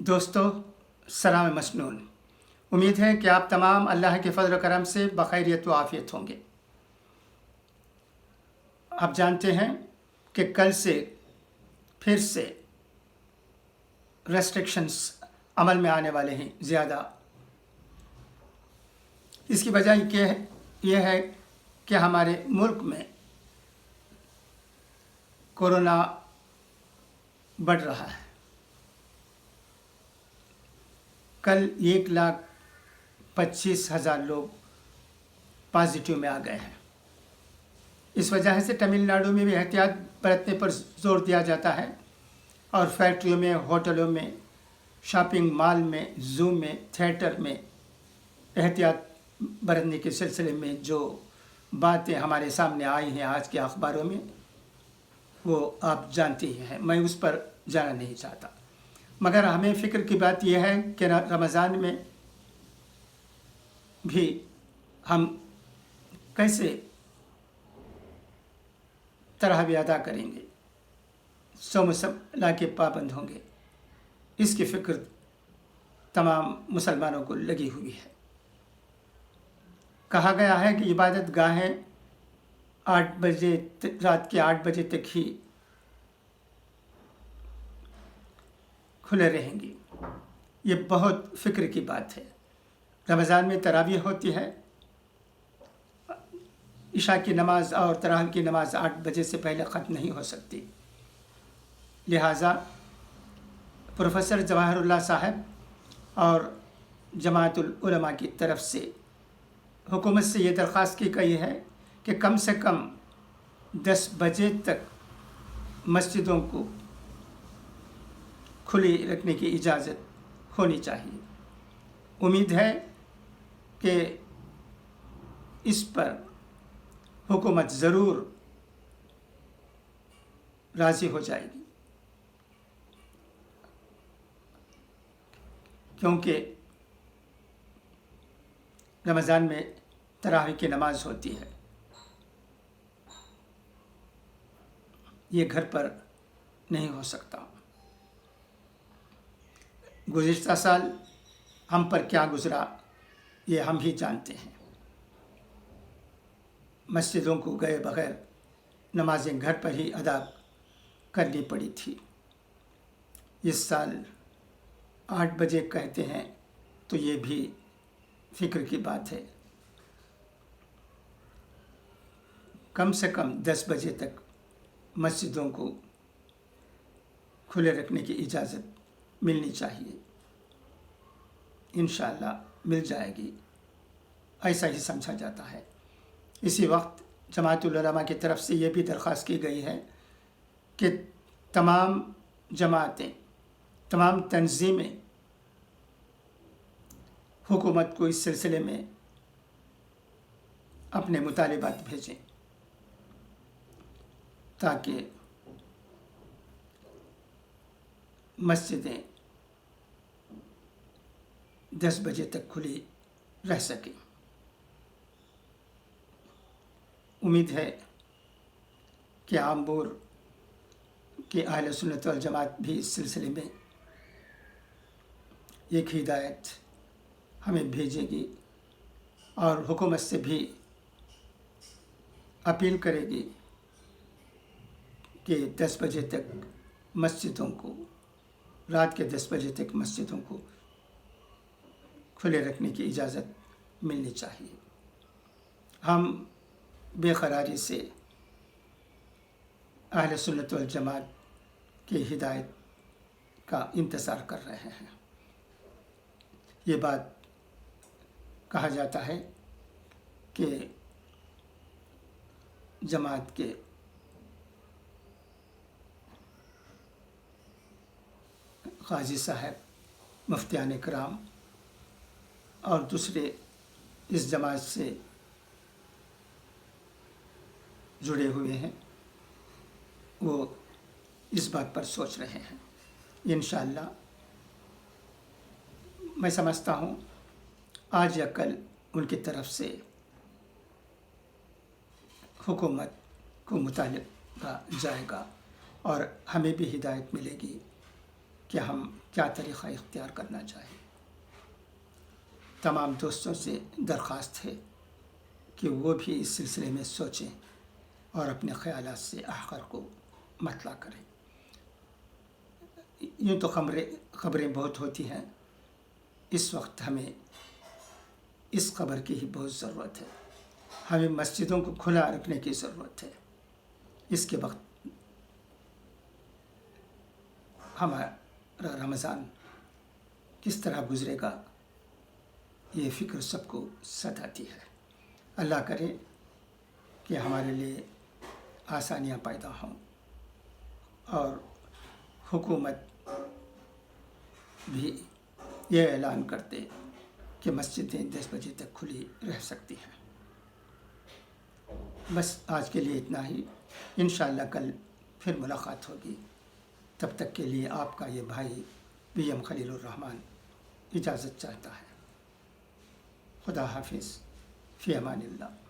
दोस्तों, सलाम मसनून। उम्मीद है कि आप तमाम अल्लाह के फ़ज़ल व करम से बखैरियत व आफ़ियत होंगे। आप जानते हैं कि कल से फिर से रेस्ट्रिक्शंस अमल में आने वाले हैं ज़्यादा। इसकी वजह यह है कि हमारे मुल्क में कोरोना बढ़ रहा है। कल 1,25,000 लोग पॉजिटिव में आ गए हैं। इस वजह से तमिलनाडु में भी एहतियात बरतने पर जोर दिया जाता है और फैक्ट्रियों में, होटलों में, शॉपिंग मॉल में, ज़ू में, थिएटर में एहतियात बरतने के सिलसिले में जो बातें हमारे सामने आई हैं आज के अखबारों में, वो आप जानते ही हैं। मैं उस पर जाना नहीं चाहता, मगर हमें फ़िक्र की बात यह है कि रमज़ान में भी हम कैसे तरावी अदा करेंगे, सौम सला के पाबंद होंगे, इसकी फ़िक्र तमाम मुसलमानों को लगी हुई है। कहा गया है कि इबादत गाहें रात के 8 बजे तक ही खुले रहेंगी। ये बहुत फ़िक्र की बात है। रमज़ान में तरावी होती है, इशा की नमाज और तरावी की नमाज 8 बजे से पहले ख़त्म नहीं हो सकती। लिहाजा प्रोफेसर जवाहरुल्लाह साहब और जमाअतुल उलमा की तरफ से हुकूमत से ये दरख्वास्त की गई है कि कम से कम 10 बजे तक मस्जिदों को खुली रखने की इजाज़त होनी चाहिए। उम्मीद है कि इस पर हुकूमत ज़रूर राज़ी हो जाएगी, क्योंकि रमज़ान में तरावी की नमाज होती है। ये घर पर नहीं हो सकता। गुज़िश्ता साल हम पर क्या गुज़रा ये हम ही जानते हैं। मस्जिदों को गए बग़ैर नमाज़ें घर पर ही अदा करनी पड़ी थी। इस साल 8 बजे कहते हैं तो ये भी फ़िक्र की बात है। कम से कम 10 बजे तक मस्जिदों को खुले रखने की इजाज़त मिलनी चाहिए। इंशाअल्लाह मिल जाएगी, ऐसा ही समझा जाता है। इसी वक्त जमाअतुल उलमा की तरफ से ये भी दरख्वास्त की गई है कि तमाम जमातें, तमाम तंजीमें हुकूमत को इस सिलसिले में अपने मुतालिबात भेजें ताकि मस्जिदें 10 बजे तक खुली रह सकें। उम्मीद है कि आमबूर के अहले सुन्नत वल जमात भी इस सिलसिले में एक हिदायत हमें भेजेगी और हुकूमत से भी अपील करेगी कि 10 बजे तक मस्जिदों को, रात के 10 बजे तक मस्जिदों को खुले रखने की इजाज़त मिलनी चाहिए। हम बेक़रारी से अहले सुन्नत वल जमात की हिदायत का इंतज़ार कर रहे हैं। ये बात कहा जाता है कि जमात के क़ाज़ी साहब, मुफ्तियान इकराम और दूसरे इस जमात से जुड़े हुए हैं, वो इस बात पर सोच रहे हैं। इंशाअल्लाह मैं समझता हूँ आज या कल उनकी तरफ से हुकूमत को मुतालिबा जाएगा और हमें भी हिदायत मिलेगी کہ ہم کیا طریقہ اختیار کرنا چاہیے۔ تمام دوستوں سے درخواست ہے کہ وہ بھی اس سلسلے میں سوچیں اور اپنے خیالات سے آخر کو مطلع کریں۔ یوں تو خبریں بہت ہوتی ہیں، اس وقت ہمیں اس خبر کی ہی بہت ضرورت ہے۔ ہمیں مسجدوں کو کھلا رکھنے کی ضرورت ہے۔ اس کے وقت ہمارا رمضان کس طرح گزرے گا، یہ فکر سب کو ستاتی ہے۔ اللہ کرے کہ ہمارے لیے آسانیاں پیدا ہوں اور حکومت بھی یہ اعلان کرتے کہ مسجدیں 10 بجے تک کھلی رہ سکتی ہیں۔ بس آج کے لیے اتنا ہی، انشاءاللہ کل پھر ملاقات ہوگی۔ تب تک کے لیے آپ کا یہ بھائی VM خلیل الرحمن اجازت چاہتا ہے۔ خدا حافظ، فی امان اللہ۔